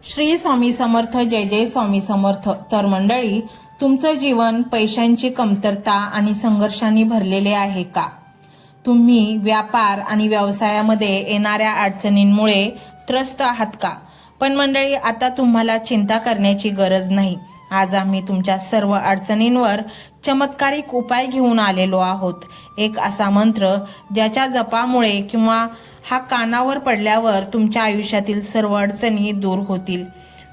श्री स्वामी समर्थ. जय जय स्वामी समर्थ. तर मंडळी, तुमचं जीवन पैशांची कमतरता आणि संघर्षांनी भरलेले आहे का? तुम्ही व्यापार आणि व्यवसायामध्ये येणाऱ्या अडचणींमुळे त्रस्त आहात का? पण मंडळी, आता तुम्हाला चिंता करण्याची गरज नाही. आज आम्ही तुमच्या सर्व अडचणींवर चमत्कारिक उपाय घेऊन आलेलो आहोत. एक असा मंत्र ज्याच्या जपामुळे किंवा हा कानावर पडल्यावर तुमच्या आयुष्यातील सर्व अडचणी दूर होतील.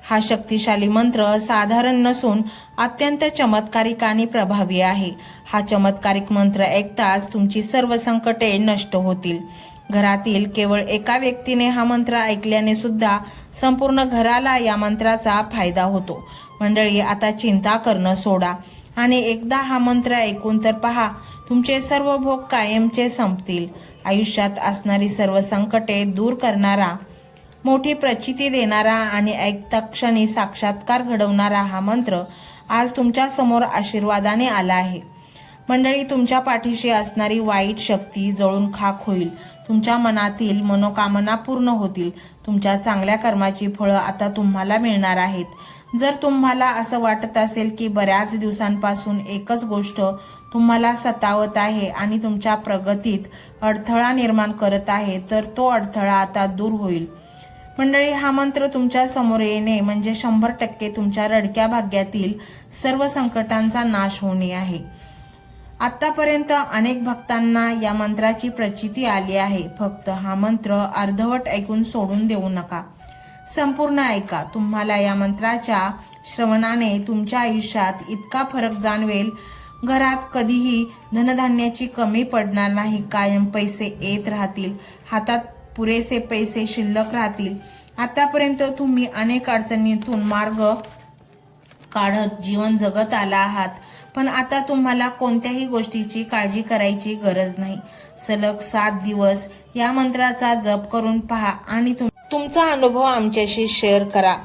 हा शक्तिशाली मंत्र साधारण नसून अत्यंत चमत्कारिक आणि प्रभावी आहे. हा चमत्कारिक मंत्र ऐकताच तुमची सर्व संकटे नष्ट होतील. घरातील केवळ एका व्यक्तीने हा मंत्र ऐकल्याने सुद्धा संपूर्ण घराला या मंत्राचा फायदा होतो. मंडळी, आता चिंता करणं सोडा आणि एकदा हा मंत्र ऐकून तर पहा, तुमचे सर्व भोग कायमचे संपतील. आयुष्यात असणारी सर्व संकटे दूर करणारा, मोठी प्रचिती देणारा आणि ऐकता क्षणी साक्षात्कार घडवणारा हा मंत्र आज तुमच्या समोर आशीर्वादाने आला आहे. मंडळी, तुमच्या पाठीशी असणारी वाईट शक्ती जळून खाक होईल. तुमच्या मनातील मनोकामना पूर्ण होतील. तुमच्या चांगल्या कर्माची फळं आता तुम्हाला मिळणार आहेत. जर तुम्हाला असं वाटत असेल की बऱ्याच दिवसांपासून एकच गोष्ट तुम्हाला सतावत आहे आणि तुमच्या प्रगतीत अडथळा निर्माण करत आहे, तर तो अडथळा आता दूर होईल. मंडळी, हा मंत्र तुमच्या समोर येणे म्हणजे 100% तुमच्या रडक्या भाग्यातील सर्व संकटांचा नाश होणे आहे. आतापर्यंत अनेक भक्तांना या मंत्राची प्रचिती आली आहे. फक्त हा मंत्र अर्धवट ऐकून सोडून देऊ नका. संपूर्ण ऐका. तुम्हाला या मंत्राच्या श्रवणाने तुमच्या आयुष्यात इतका फरक जाणवेल. घरात कधीही धनधान्याची कमी पडणार नाही. कायम पैसे येत राहतील. हातात पुरेसे पैसे शिल्लक राहतील. आतापर्यंत तुम्ही अनेक अडचणीतून मार्ग काढत जीवन जगत आला आहात, पण आता तुम्हाला कोणत्याही गोष्टीची काळजी करायची गरज नाही. सलग 7 दिवस या मंत्राचा जप करून पहा आणि तुमचा अनुभव आमच्याशी शेअर करा.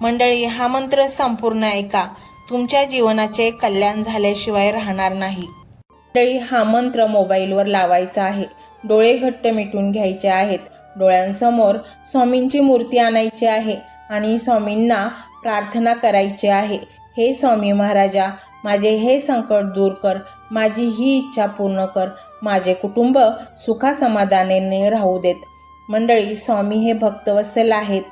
मंडळी, हा मंत्र संपूर्ण ऐका. तुमच्या जीवनाचे कल्याण झाल्याशिवाय राहणार नाही. मंडळी, हा मंत्र मोबाईलवर लावायचा आहे. डोळे घट्ट मिटून घ्यायचे आहेत. डोळ्यांसमोर स्वामींची मूर्ती आणायची आहे आणि स्वामींना प्रार्थना करायची आहे. हे स्वामी महाराजा, माझे हे संकट दूर कर. माझी ही इच्छा पूर्ण कर. माझे कुटुंब सुखासमाधानाने राहू देत. मंडळी, स्वामी हे भक्तवत्सल आहेत.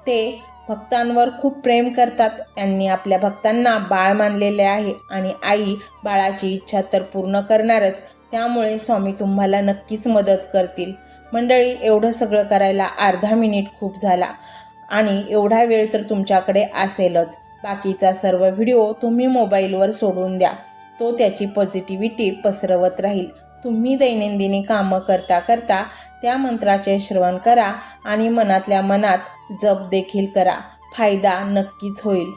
ते भक्तांवर खूप प्रेम करतात. त्यांनी आपल्या भक्तांना बाळ मानलेले आहे आणि आई बाळाची इच्छा तर पूर्ण करणारच. त्यामुळे स्वामी तुम्हाला नक्कीच मदत करतील. मंडळी, एवढं सगळं करायला अर्धा मिनिट खूप झाला आणि एवढा वेळ तर तुमच्याकडे असेलच. बाकीचा सर्व व्हिडिओ तुम्ही मोबाईलवर सोडून द्या. तो त्याची पॉझिटिव्हिटी पसरवत राहील. तुम्ही दैनंदिनी कामं करता करता त्या मंत्राचे श्रवण करा आणि मनातल्या मनात जप देखील करा. फायदा नक्कीच होईल.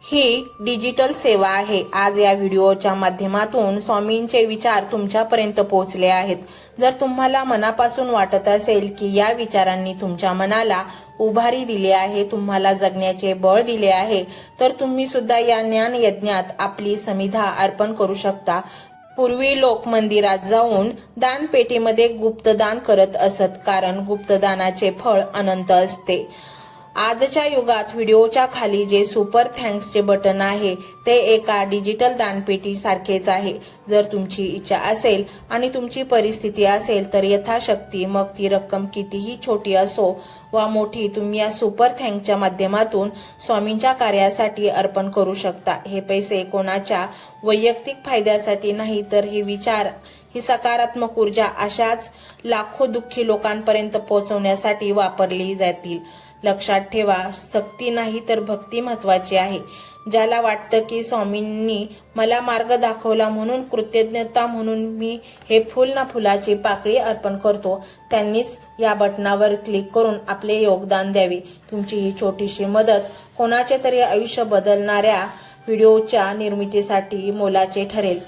ही डिजिटल सेवा आहे. आज या व्हिडिओच्या माध्यमातून स्वामींचे विचार तुमच्यापर्यंत पोहोचले आहेत. जर तुम्हाला मनापासून वाटत असेल की या विचारांनी तुमच्या मनाला उभारी दिली आहे, तुम्हाला जगण्याचे बळ दिले आहे, तर तुम्ही सुद्धा या ज्ञान यज्ञात आपली समिधा अर्पण करू शकता. पूर्वी लोक मंदिरात जाऊन दानपेटीमध्ये गुप्तदान करत असत, कारण गुप्तदानाचे फळ अनंत असते. आजच्या युगात व्हिडिओच्या खाली जे सुपर थँक्सचे बटन आहे ते एका डिजिटल दानपेटी सारखेच आहे. जर तुमची इच्छा असेल आणि तुमची परिस्थिती असेल तर यथाशक्ती, मग ती रक्कम कितीही छोटी असो वा मोठी, तुम्ही या सुपर थँक्सच्या माध्यमातून स्वामींच्या कार्यासाठी अर्पण करू शकता. हे पैसे कोणाच्या वैयक्तिक फायद्यासाठी नाही, तर हे विचार, ही सकारात्मक ऊर्जा अशाच लाखो दुःखी लोकांपर्यंत पोहोचवण्यासाठी वापरली जातील. लक्षात ठेवा, सक्ती नाही तर भक्ती महत्वाची आहे. ज्याला वाटतं की स्वामींनी मला मार्ग दाखवला म्हणून कृतज्ञता म्हणून मी हे फुल ना फुलाची पाकळी अर्पण करतो, त्यांनीच या बटनावर क्लिक करून आपले योगदान द्यावे. तुमची ही छोटीशी मदत कोणाचे तरी आयुष्य बदलणाऱ्या व्हिडिओच्या निर्मितीसाठी मोलाचे ठरेल.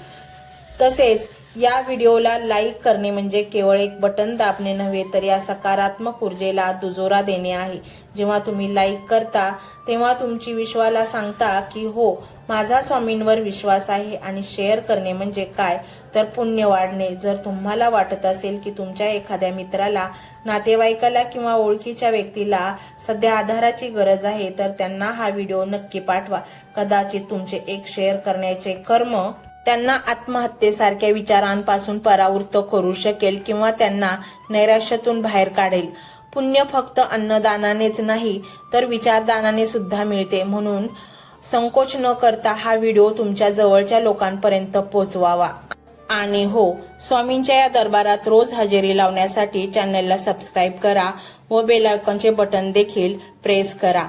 तसेच या व्हिडिओला लाईक करणे म्हणजे केवळ एक बटन दाबणे नव्हे तर या सकारात्मक ऊर्जेला दुजोरा देणे आहे। जेव्हा तुम्ही लाईक करता तेव्हा तुमची विश्वाला सांगता की हो, माझा स्वामींवर विश्वास आहे। आणि शेअर करणे म्हणजे काय तर पुण्य वाढणे। जर तुम्हाला वाटत असेल की तुमच्या एखाद्या मित्राला, नातेवाईकाला किंवा ओळखीच्या व्यक्तीला सध्या आधाराची गरज आहे तर त्यांना हा व्हिडिओ नक्की पाठवा। कदाचित तुमचे एक शेअर करण्याचे कर्म त्यांना आत्महत्येसारख्या विचारांपासून परावृत्त करू शकेल किंवा त्यांना नैराश्यातून बाहेर काढेल। पुण्य फक्त अन्नदानानेच नाही तर विचारदानाने सुद्धा मिळते। म्हणून संकोच न करता हा व्हिडिओ तुमच्या जवळच्या लोकांपर्यंत पोहोचवावा। आणि हो, स्वामींच्या या दरबारात रोज हजेरी लावण्यासाठी चॅनलला सबस्क्राईब करा व बेल आयकॉनचे बटन देखील प्रेस करा।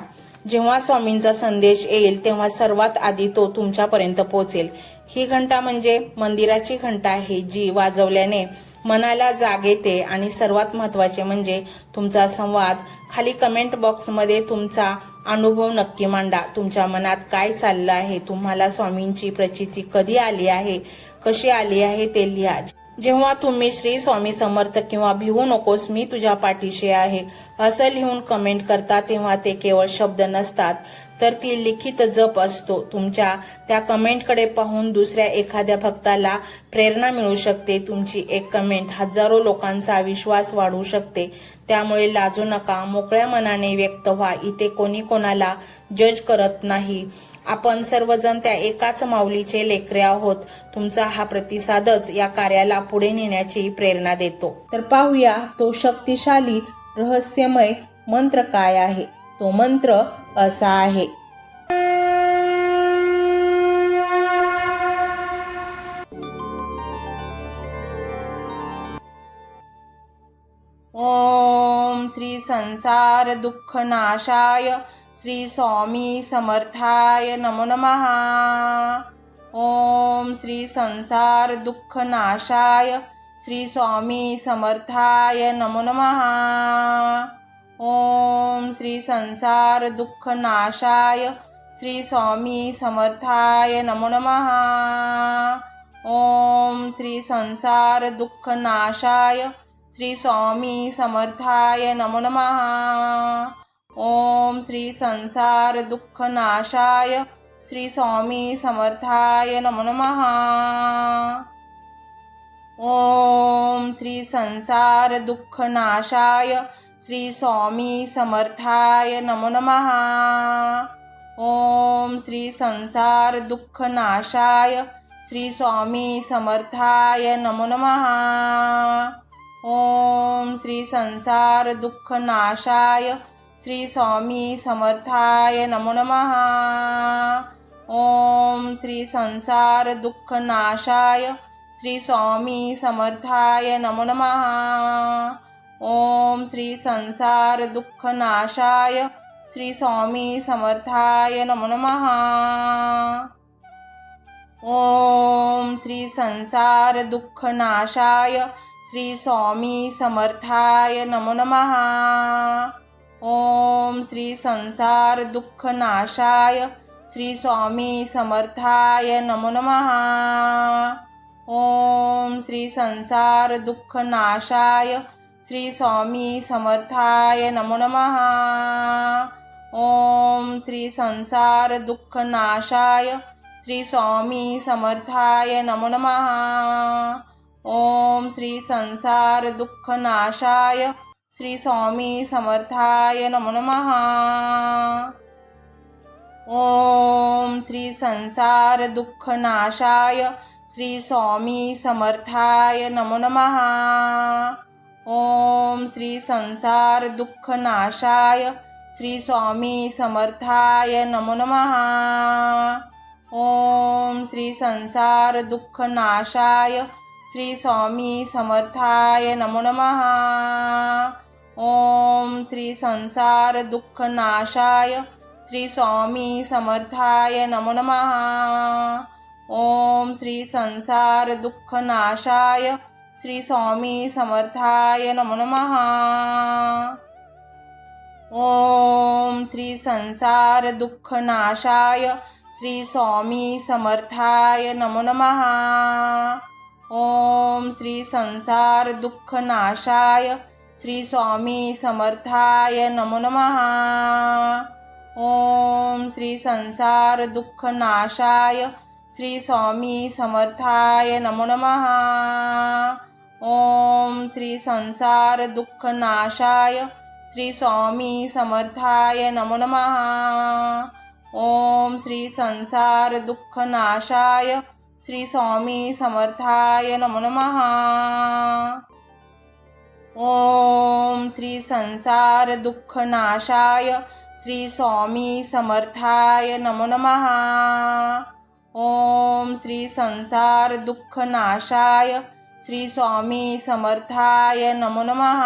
जेव्हा स्वामींचा संदेश येईल तेव्हा सर्वात आधी तो तुमच्यापर्यंत पोहोचेल। ही घंटा म्हणजे मंदिराची घंटा आहे, जी वाजवल्याने मनाला जाग येते। आणि सर्वात महत्त्वाचे म्हणजे तुमचा संवाद। खाली कमेंट बॉक्समध्ये तुमचा अनुभव नक्की मांडा। तुमच्या मनात काय चाललं आहे, तुम्हाला स्वामींची प्रचिती कधी आली आहे, कशी आली आहे ते लिहा। जेव्हा तुम्ही श्री स्वामी समर्थ किंवा भिवू नकोस मी तुझ्या पाठीशी आहे असं लिहून कमेंट करता तेव्हा ते केवळ शब्द नसतात तर ती लिखित जप असतो। तुमच्या त्या कमेंटकडे पाहून दुसऱ्या एखाद्या भक्ताला प्रेरणा मिळू शकते। तुमची एक कमेंट हजारो लोकांचा विश्वास वाढवू शकते। त्यामुळे लाजू नका, मोकळ्या मनाने व्यक्त व्हा। इथे कोणी कोणाला जज करत नाही। आपण सर्वजण त्या एकाच माऊलीचे लेकरे आहोत। तुमचा हा प्रतिसादच या कार्याला पुढे नेण्याची प्रेरणा देतो। तर पाहूया तो शक्तिशाली रहस्यमय मंत्र काय आहे। तो मंत्र असा आहे। ओम श्री संसार दुःख नाशाय श्री स्वामी समर्थाय नमो नमः। ओम श्री संसार दुःख नाशाय श्री स्वामी समर्थाय नमो नमः। ओम श्री संसार दुःख नाशाय श्री स्वामी समर्थाय नमो नमः। ओम श्री संसार दुःख नाशाय श्री स्वामी समर्थाय नमो नमः। ओम श्री संसार दुःख नाशाय श्री स्वामी समर्थाय नमो नमः। ओम श्री संसार दुःख नाशाय श्री स्वामी समर्थाय नमो नमः। ओम श्री संसार दुःख नाशाय श्री स्वामी समर्थाय नमो नमः। ओम श्री संसार दुःख नाशाय श्री स्वामी समर्थाय नमो नमः। ओम श्री संसार दुःख नाशाय श्री स्वामी समर्थाय नमो नमः। ओम श्री संसार दुःख नाशाय श्री स्वामी समर्थाय नमो नमः। ओम श्री संसार दुःख नाशाय श्री स्वामी समर्थाय नमो नमः। ओम श्री संसार दुःख नाशाय श्री स्वामी समर्थाय नमो नमः। ओम श्री संसार दुःख नाशाय श्री स्वामी समर्थाय नमो नमः। ओम श्री संसार दुःख नाशाय श्री स्वामी समर्थाय नमो नमः। ओम श्री संसार दुःख नाशाय श्री स्वामी समर्थाय नमो नमः। ओम श्री संसार दुःख नाशाय श्री स्वामी समर्थाय नमो नमः। ओम श्री संसार दुःख नाशाय श्री स्वामी समर्थाय नमो नमः। ओम श्री संसार दुःख नाशाय श्री स्वामी समर्थाय नमो नमः। ओम श्री संसार दुःख नाशाय श्री स्वामी समर्थाय नमो नमः। ओम श्री संसार दुःख नाशाय श्री स्वामी समर्थाय नमो नमः। ओम श्री संसार दुःख नाशाय श्री स्वामी समर्थाय नमो नमः। ओम श्री संसार दुःखनाशाय श्री स्वामी समर्थाय नमो नमः। ओम श्री संसार दुःखनाशाय श्री स्वामी समर्थाय नमो नमः। ओम श्री संसार दुःखनाशाय श्री स्वामी समर्थाय नमो नमः। ओम श्री संसार दुःखनाशाय श्री स्वामी समर्थाय नमो नमः। ओम श्री संसार दुःखनाशाय श्री स्वामी समर्थाय नमो नमः। ओम श्री संसार दुःखनाशाय श्री स्वामी समर्थाय नमो नमः।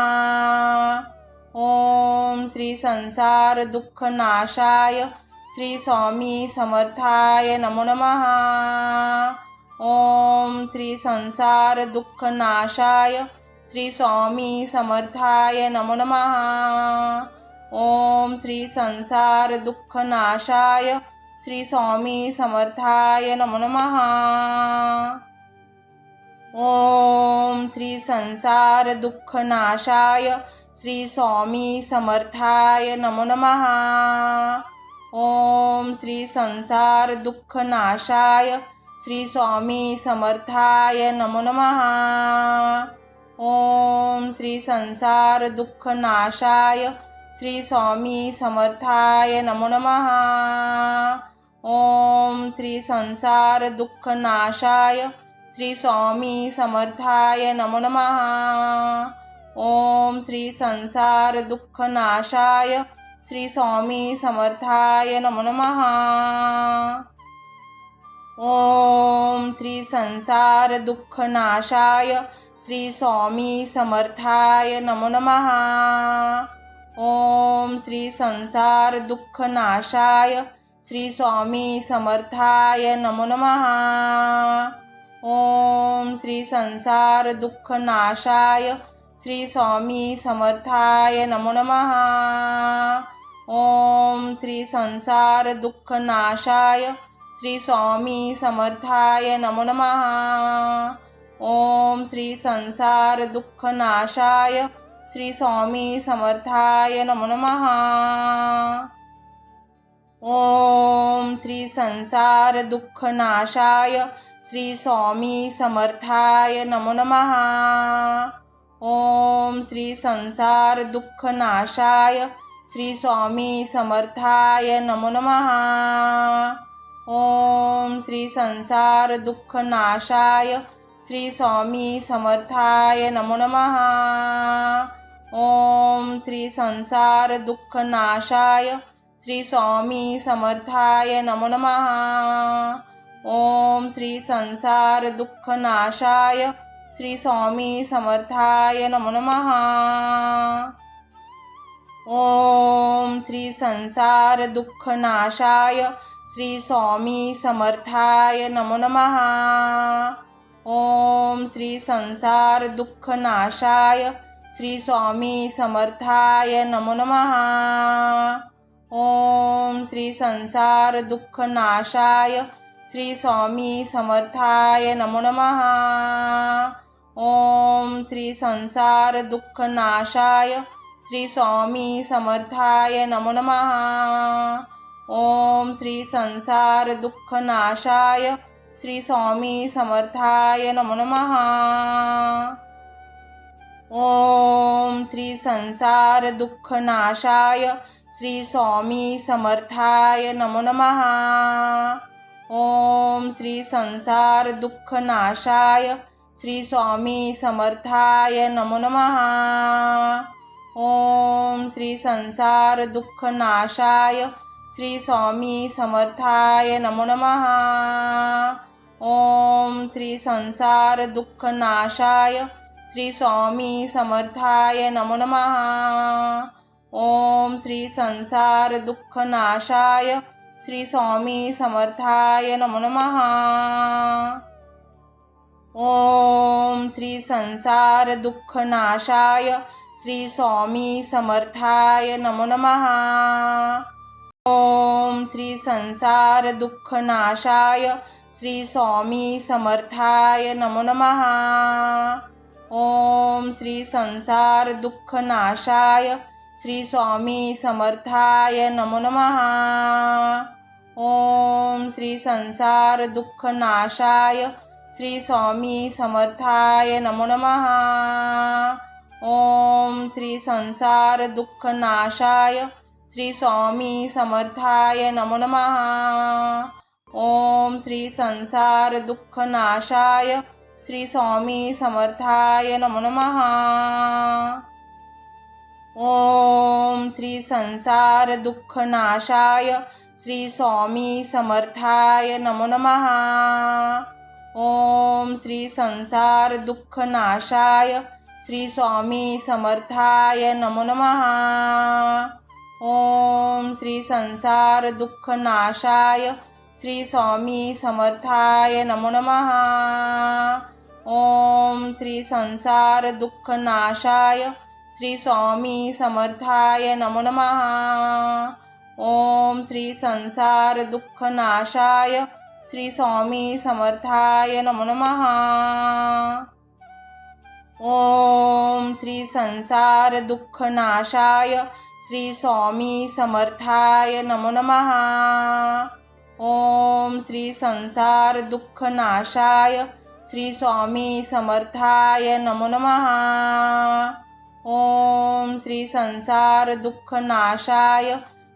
ओम श्री संसार दुःखनाशाय श्री स्वामी समर्थाय नमो नमः। ओम श्री संसार दुःखनाशाय श्री स्वामी समर्थाय नमो नमः। ओम श्री संसार दुःखनाशाय श्री स्वामी समर्थाय नमो नमः। ओम श्री संसार दुःखनाशाय श्री स्वामी समर्थाय नमो नमः। ओम श्री संसार दुःखनाशाय श्री स्वामी समर्थाय नमो नमः। ओम श्री संसार दुःखनाशाय श्री स्वामी समर्थाय नमो नमः। ओम श्री संसार दुःखनाशाय श्री स्वामी समर्थाय नमो नमः। ओम श्री संसार दुःखनाशाय श्री स्वामी समर्थाय नमो नमः। ओम श्री संसार दुःखनाशाय श्री स्वामी समर्थाय नमो नमः। ओम श्री संसार दुःखनाशाय श्री स्वामी समर्थाय नमो नमः। ओम श्री संसार दुःखनाशाय श्री स्वामी समर्थाय नमो नमः। ओम श्री संसार दुःखनाशाय श्री स्वामी समर्थाय नमो नमः। ओम श्री संसार दुःखनाशाय श्री स्वामी समर्थाय नमो नमः। ओम श्री संसार दुःखनाशाय श्री स्वामी समर्थाय नमो नमः। ओम श्री संसार दुःखनाशाय श्री स्वामी समर्थाय नमो नमः। ओम श्री संसार दुःखनाशाय श्री स्वामी समर्थाय नमो नमः। ओम श्री संसार दुःखनाशाय श्री स्वामी समर्थाय नमो नमः। ओम श्री संसार दुःखनाशाय श्री स्वामी समर्थाय नमो नमः। ओम श्री संसार दुःखनाशाय श्री स्वामी समर्थाय नमो नमः। ओम श्री संसार दुःखनाशाय श्री स्वामी समर्थाय नमो नमः। ओम श्री संसार दुःखनाशाय श्री स्वामी समर्थाय नमो नमः। ओम श्री संसार दुःखनाशाय श्री स्वामी समर्थाय नमो नमः। ओम श्री संसार दुःखनाशाय श्री स्वामी समर्थाय नमो नमः। ओम श्री संसार दुःखनाशाय श्री स्वामी समर्थाय नमो नमः। ओम श्री संसार दुःखनाशाय श्री स्वामी समर्थाय नमो नमः। ओम श्री संसार दुःखनाशाय श्री स्वामी समर्थाय नमो नमः। ओम श्री संसार दुःखनाशाय श्री स्वामी समर्थाय नमो नमः। ओम श्री संसार दुःखनाशाय श्री स्वामी समर्थाय नमो नमः। ओम श्री संसार दुःखनाशाय श्री स्वामी समर्थाय नमो नमः। ओम श्री संसार दुःखनाशाय श्री स्वामी समर्थाय नमो नमः। ओम श्री संसार दुःख नाशाय श्री स्वामी समर्थाय नमो नमः। ओम श्री संसार दुःख नाशाय श्री स्वामी समर्थाय नमो नमः। ओम श्री संसार दुःख नाशाय श्री स्वामी समर्थाय नमो नमः। ओम श्री संसार दुःख नाशाय श्री स्वामी समर्थाय नमो नमः। ओम श्री संसार दुःख नाशाय श्री स्वामी समर्थाय नमो नमः। ओम श्री संसार दुःख नाशाय श्री स्वामी समर्थाय नमो नमः। ओम श्री संसार दुःख नाशाय श्री स्वामी समर्थाय नमो नमः। ओम श्री संसार दुःख नाशाय श्री स्वामी समर्थाय नमो नमः। ओम श्री संसार दुःख नाशाय श्री स्वामी समर्थाय नमो नमः। ओम श्री संसार दुःख नाशाय श्री स्वामी समर्थाय नमो नमः। ओम श्री संसार दुःख नाशाय श्री स्वामी समर्थाय नमो नमः। ओम श्री संसार दुःख नाशाय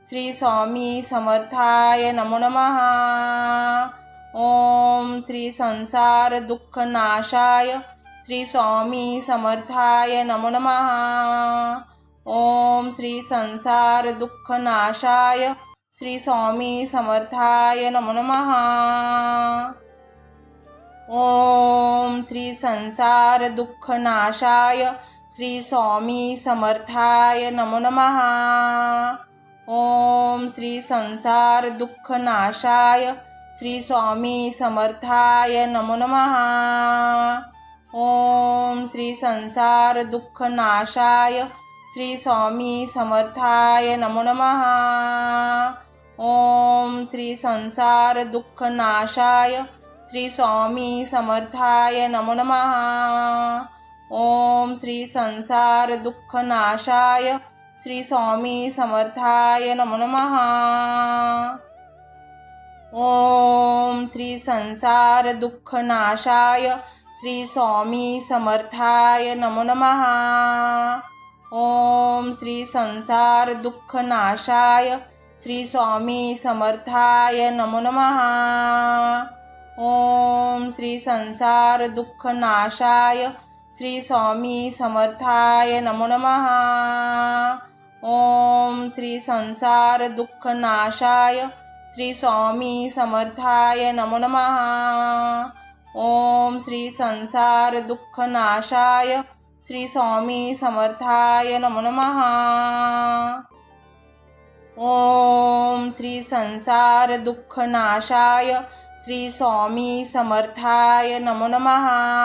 श्री स्वामी समर्थाय नमो नमः। ओम श्री संसार दुःख नाशाय श्री स्वामी समर्थाय नमो नमः। ओम श्री संसार दुःख नाशाय श्री स्वामी समर्थाय नमो नमः। ओम श्री संसार दुःख नाशाय श्री स्वामी समर्थाय नमो नमः। ओम श्री संसार दुःख नाशाय श्री स्वामी समर्थाय नमो नमः। ओम श्री संसार दुःख नाशाय श्री स्वामी समर्थाय नमो नमः। ओम श्री संसार दुःख नाशाय श्री स्वामी समर्थाय नमो नमः। ओम श्री संसार दुःख नाशाय श्री स्वामी समर्थाय नमो नमः। ओम श्री संसार दुःख नाशाय श्री स्वामी समर्थाय नमो नमः। ओम श्री संसार दुःख नाशाय श्री स्वामी समर्थाय नमो नमः। ओम श्री संसार दुःख नाशाय श्री स्वामी समर्थाय नमो नमः। ओम श्री संसार दुःख नाशाय श्री स्वामी समर्थाय नमो नमः। ओम श्री संसार दुःख नाशाय श्री स्वामी समर्थाय नमो नमः। ओम श्री संसार दुःख नाशाय श्री स्वामी समर्थाय नमो नमः।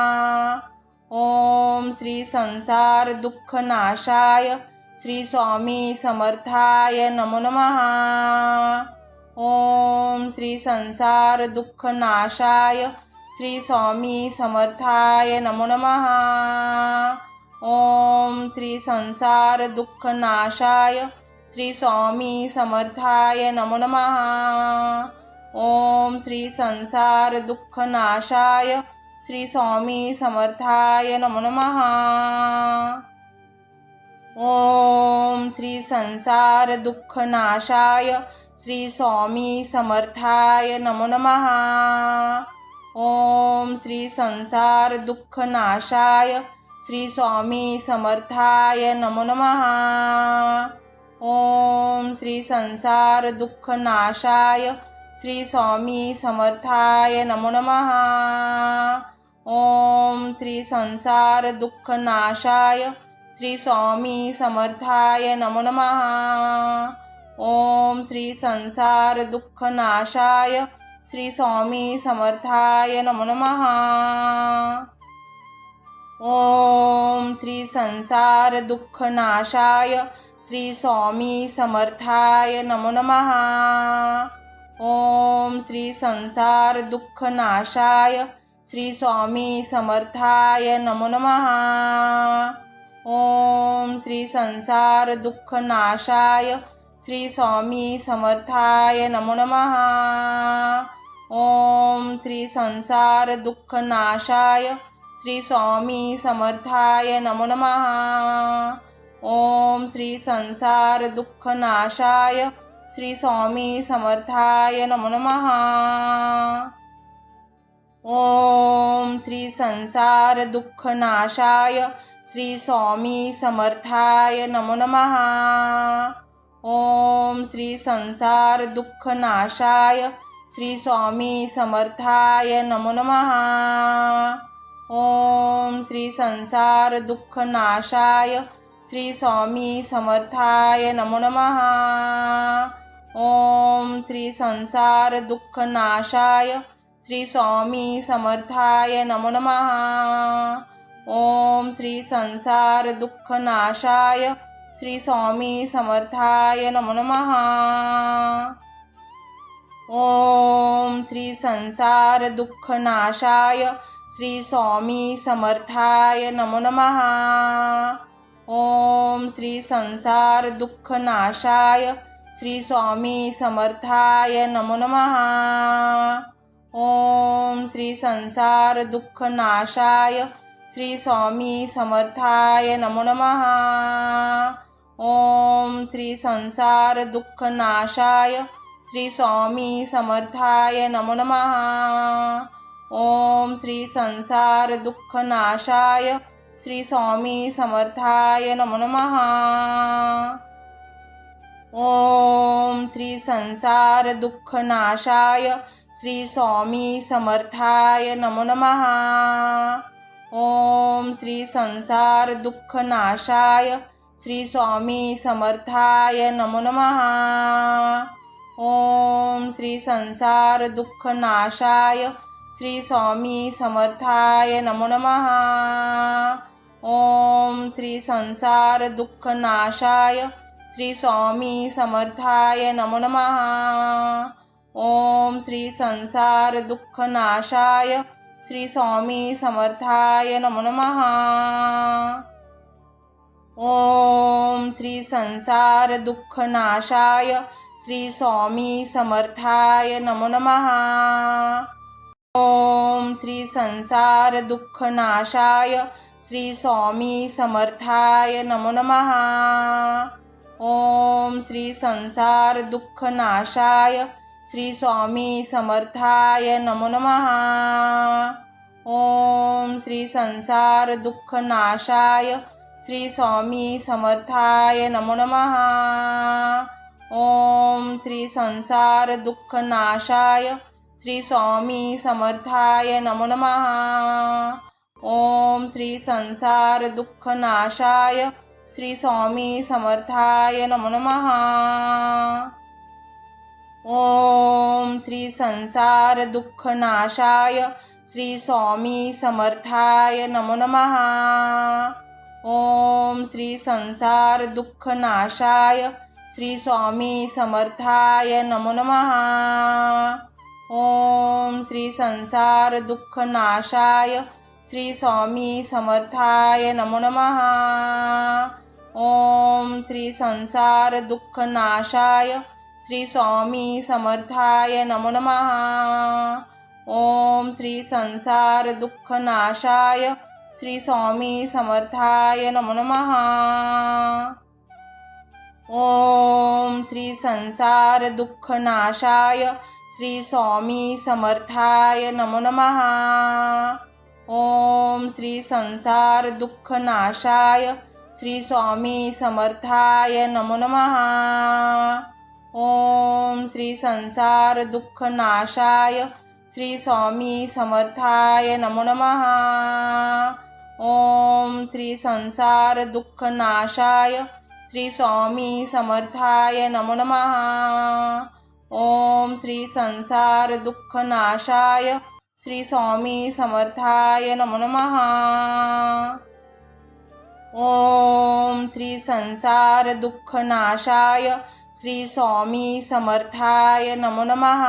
ओम श्री संसार दुःख नाशाय श्री स्वामी समर्थाय नमो नमः। ओम श्री संसार दुःख नाशाय श्री स्वामी समर्थाय नमो नमः। ओम श्री संसार दुःख नाशाय श्री स्वामी समर्थाय नमो नमः। ओम श्री संसार दुःख नाशाय श्री स्वामी समर्थाय नमो नमः। ओम श्री संसार दुःख नाशाय श्री स्वामी समर्थाय नमो नमः। ओम श्री संसार दुःख नाशाय श्री स्वामी समर्थाय नमो नमः। ओम श्री संसार दुःख नाशाय श्री स्वामी समर्थाय नमो नमः। ओम श्री संसार दुःख नाशाय श्री स्वामी समर्थाय नमो नमः। ओम श्री संसार दुःख नाशाय श्री स्वामी समर्थाय नमो नमः। ओम श्री संसार दुःख नाशाय श्री स्वामी समर्थाय नमो नमः। ओम श्री संसार दुःखनाशाय श्री स्वामी समर्थाय नमो नमः। ओम श्री संसार दुःखनाशाय श्री स्वामी समर्थाय नमो नमः। ओम श्री संसार दुःखनाशाय श्री स्वामी समर्थाय नमो नमः। ओम श्री संसार दुःखनाशाय श्री स्वामी समर्थाय नमो नमः। ओम श्री संसार दुःखनाशाय श्री स्वामी समर्थाय नमो नमः। ओम श्री संसार दुःखनाशाय श्री स्वामी समर्थाय नमो नमः। ओम श्री संसार दुःखनाशाय श्री स्वामी समर्थाय नमो नमः। ओम श्री संसार दुःखनाशाय श्री स्वामी समर्थाय नमो नमः। ओम श्री संसार दुःखनाशाय श्री स्वामी समर्थाय नमो नमः। ओम श्री संसार दुःखनाशाय श्री स्वामी समर्थाय नमो नमः। ओम श्री संसार दुःखनाशाय श्री स्वामी समर्थाय नमो नमः। ओम श्री संसार दुःखनाशाय श्री स्वामी समर्थाय नमो नमः। ओम श्री संसार दुःखनाशाय श्री स्वामी समर्थाय नमो नमः। ओम श्री संसार दुःखनाशाय श्री स्वामी समर्थाय नमो नमः। ओम श्री संसार दुःखनाशाय श्री स्वामी समर्थाय नमो नमः। ओम श्री संसार दुःखनाशाय श्री स्वामी समर्थाय नमो नमः। ओम श्री संसार दुःखनाशाय श्री स्वामी समर्थाय नमो नमः। ओम श्री संसार दुःखनाशाय श्री स्वामी समर्थाय नमो नमः। ओम श्री संसार दुःखनाशाय श्री स्वामी समर्थाय नमो नमः। ओम श्री संसार दुःखनाशाय श्री स्वामी समर्थाय नमो नमः। ओम श्री संसार दुःखनाशाय श्री स्वामी समर्थाय नमो नमः। ओम श्री संसार दुःखनाशाय श्री स्वामी समर्थाय नमो नमः। ओम श्री संसार दुःखनाशाय श्री स्वामी समर्थाय नमो नमः। ओम श्री संसार दुःखनाशाय श्री स्वामी समर्थाय नमो नमः। ओम श्री संसार दुःखनाशाय श्री स्वामी समर्थाय नमो नमः। ओम श्री संसार दुःखनाशाय श्री स्वामी समर्थाय नमो नमः। ओम श्री संसार दुःखनाशाय श्री स्वामी समर्थाय नमो नमः। ओम श्री संसार दुःखनाशाय श्री स्वामी समर्थाय नमो नमः। ओम श्री संसार दुःखनाशाय श्री स्वामी समर्थाय नमो नमः। ओम श्री संसार दुःखनाशाय श्री स्वामी समर्थाय नमो नमः। ओम श्री संसार दुःखनाशाय श्री स्वामी समर्थाय नमो नमः। ओम श्री संसार दुःखनाशाय श्री स्वामी समर्थाय नमो नमः। ओम श्री संसार दुःखनाशाय श्री स्वामी समर्थाय नमो नमः। ओम श्री संसार दुःखनाशाय श्री स्वामी समर्थाय नमो नमः। ओम श्री संसार दुःखनाशाय श्री स्वामी समर्थाय नमो नमः। ओम श्री संसार दुःखनाशाय श्री स्वामी समर्थाय नमो नमः।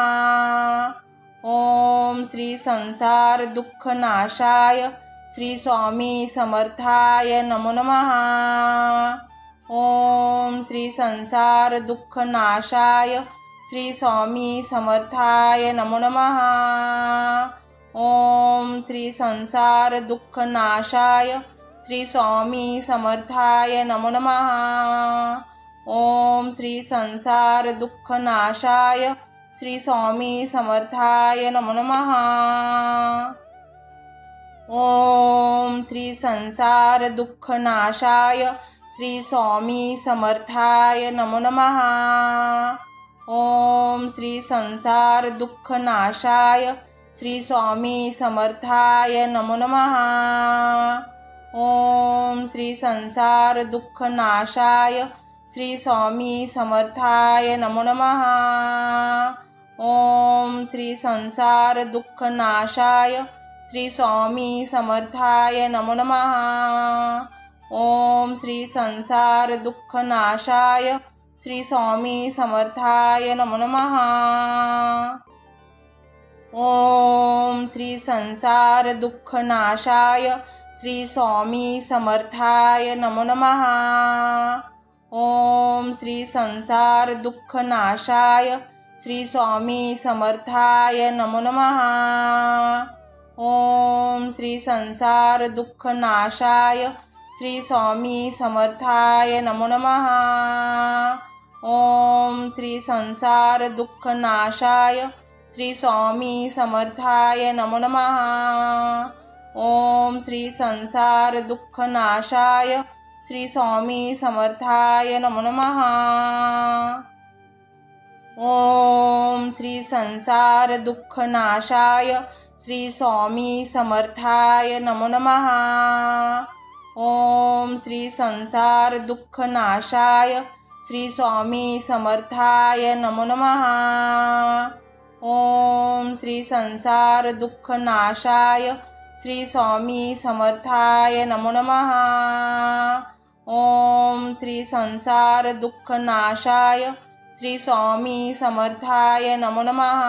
ओम श्री संसार दुःख नाशाय श्री स्वामी समर्थाय नमो नमः। ओम श्री संसार दुःख नाशाय श्री स्वामी समर्थाय नमो नमः। ओम श्री संसार दुःख नाशाय श्री स्वामी समर्थाय नमो नमः। ओम श्री संसार दुःख नाशाय श्री स्वामी समर्थाय नमो नमः। ओम श्री संसार दुःख नाशाय श्री स्वामी समर्थाय नमो नमः। ओम श्री संसार दुःख नाशाय श्री स्वामी समर्थाय नमो नमः। ओम श्री संसार दुःख नाशाय श्री स्वामी समर्थाय नमो नमः। ओम श्री संसार दुःख नाशाय श्री स्वामी समर्थाय नमो नमः। ओम श्री संसार दुःख नाशाय श्री स्वामी समर्थाय नमो नमः। ओम श्री संसार दुःख नाशाय श्री स्वामी समर्थाय नमो नमः। ओम श्री संसार दुःख नाशाय श्री स्वामी समर्थाय नमो नमः। ओम श्री संसार दुःख नाशाय श्री स्वामी समर्थाय नमो नमः। ओम श्री संसार दुःख नाशाय श्री स्वामी समर्थाय नमो नमः। ओम श्री संसार दुःख नाशाय श्री स्वामी समर्थाय नमो नमः। ओम श्री संसार दुःख नाशाय श्री स्वामी समर्थाय नमो नमः। ओम श्री संसार दुःख नाशाय श्री स्वामी समर्थाय नमो नमः। ओम श्री संसार दुःख नाशाय श्री स्वामी समर्थाय नमो नमः। ओम श्री संसार दुःख नाशाय श्री स्वामी समर्थाय नमो नमः।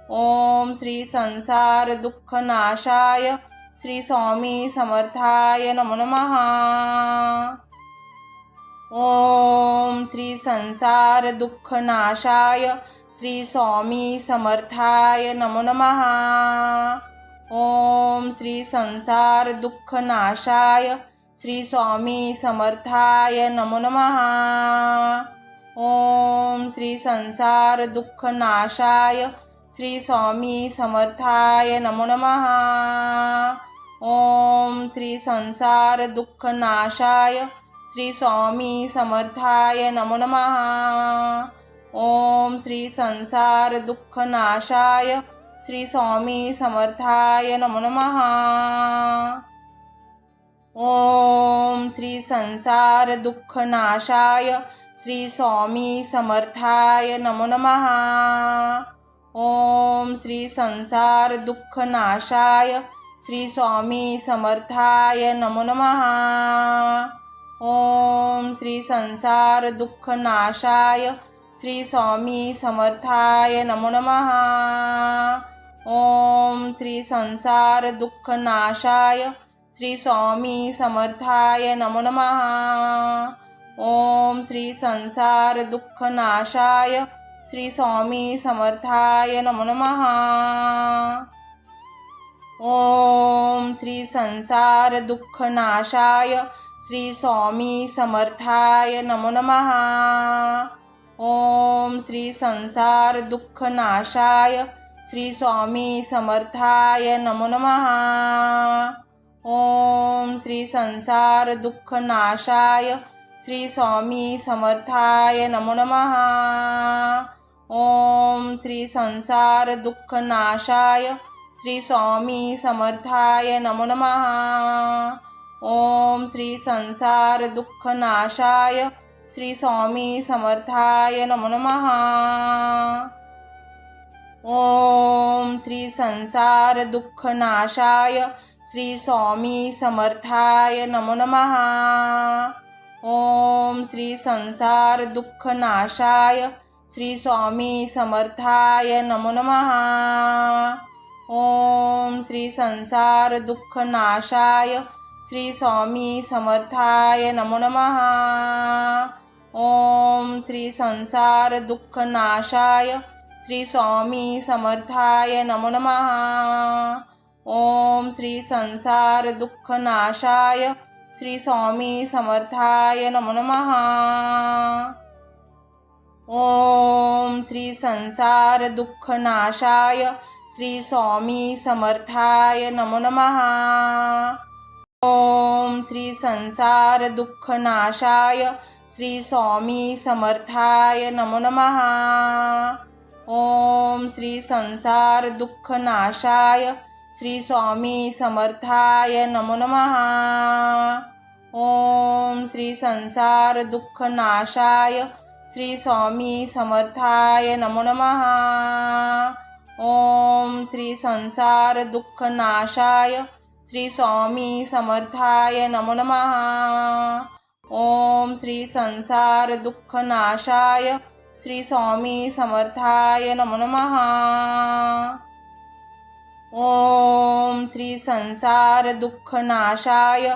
ओम श्री संसार दुःख नाशाय श्री स्वामी समर्थाय नमो नमः। ओम श्री संसार दुःख नाशाय श्री स्वामी समर्थाय नमो नमः। ओम श्री संसार दुःख नाशाय श्री स्वामी समर्थाय नमो नमः। ओम श्री संसार दुःख नाशाय श्री स्वामी समर्थाय नमो नमः। ओम श्री संसार दुःख नाशाय श्री स्वामी समर्थाय नमो नमः। ओम श्री संसार दुःख नाशाय श्री स्वामी समर्थाय नमो नमः। ओम श्री संसार दुःख नाशाय श्री स्वामी समर्थाय नमो नमः। ओम श्री संसार दुःख नाशाय श्री स्वामी समर्थाय नमो नमः। ओम श्री संसार दुःख नाशाय श्री स्वामी समर्थाय नमो नमः। ओम श्री संसार दुःख नाशाय श्री स्वामी समर्थाय नमो नमः। ओम श्री संसार दुःख नाशाय श्री स्वामी समर्थाय नमो नमः। ओम श्री संसार दुःख नाशाय श्री स्वामी समर्थाय नमो नमः। ओम श्री संसार दुःख नाशाय श्री स्वामी समर्थाय नमो नमः। ओम श्री संसार दुःख नाशाय श्री स्वामी समर्थाय नमो नमः। ओम श्री संसार दुःख नाशाय श्री स्वामी समर्थाय नमो नमः। ओम श्री संसार दुःख नाशाय श्री स्वामी समर्थाय नमो नमः। ओम श्री संसार दुःख नाशाय श्री स्वामी समर्थाय नमो नमः। ओम श्री संसार दुःखनाशाय श्री स्वामी समर्थाय नमो नमः। ओम श्री संसार दुःखनाशाय श्री स्वामी समर्थाय नमो नमः। ओम श्री संसार दुःखनाशाय श्री स्वामी समर्थाय नमो नमः। ओम श्री संसार दुःखनाशाय श्री स्वामी समर्थाय नमो नमः। ओम श्री संसार दुःखनाशाय श्री स्वामी समर्थाय नमो नमः। ओम श्री संसार दुःखनाशाय श्री स्वामी समर्थाय नमो नमः। ओम श्री संसार दुःखनाशाय श्री स्वामी समर्थाय नमो नमः। ओम श्री संसार दुःखनाशाय श्री स्वामी समर्थाय नमो नमः। ओम श्री संसार दुःखनाशाय श्री स्वामी समर्थाय नमो नमः। ओम श्री संसार दुःखनाशाय श्री स्वामी समर्थाय नमो नमः। ओम श्री संसार दुःखनाशाय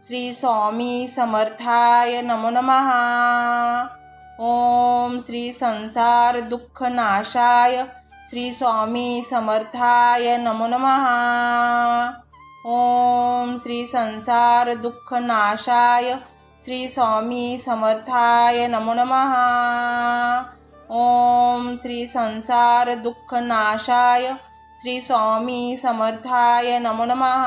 श्री स्वामी समर्थाय नमो नमः। ओम श्री संसार दुःखनाशाय श्री स्वामी समर्थाय नमो नमः। ओम श्री संसार दुःखनाशाय श्री स्वामी समर्थाय नमो नमः। ओम श्री संसार दुःखनाशाय श्री स्वामी समर्थाय नमो नमः।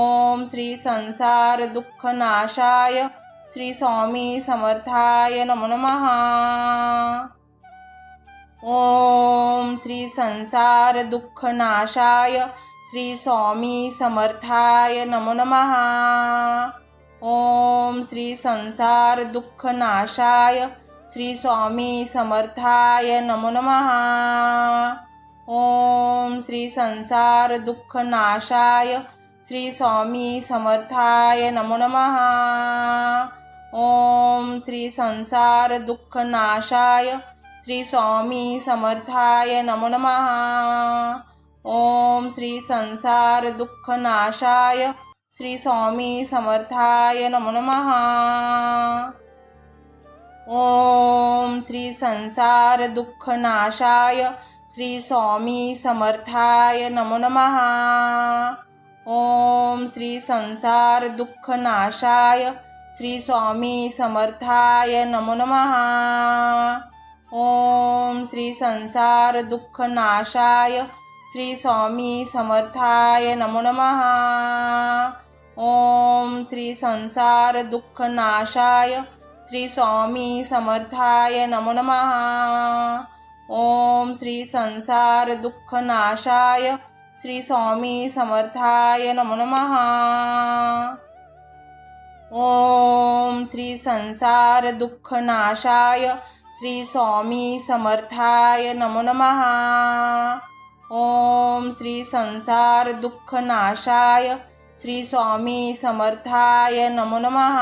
ओम श्री संसार दुःखनाशाय श्री स्वामी समर्थाय नमो नमः। ओम श्री संसार दुःखनाशाय श्री स्वामी समर्थाय नमो नमः। ओम श्री संसार दुःखनाशाय श्री स्वामी समर्थाय नमो नमः। ओम श्री संसार दुःखनाशाय श्री स्वामी समर्थाय नमो नमः। ओम श्री संसार दुःखनाशाय श्री स्वामी समर्थाय नमो नमः। ओम श्री संसार दुःखनाशाय श्री स्वामी समर्थाय नमो नमः। ओम श्री संसार दुःखनाशाय श्री स्वामी समर्थाय नमो नमः। ओम श्री संसार दुःखनाशाय श्री स्वामी समर्थाय नमो नमः। ओम श्री संसार दुःखनाशाय श्री स्वामी समर्थाय नमो नमः। ओम श्री संसार दुःखनाशाय श्री स्वामी समर्थाय नमो नमः। ओम श्री संसार दुःखनाशाय श्री स्वामी समर्थाय नमो नमः। ओम श्री संसार दुःखनाशाय श्री स्वामी समर्थाय नमो नमः। ओम श्री संसार दुःखनाशाय श्री स्वामी समर्थाय नमो नमः।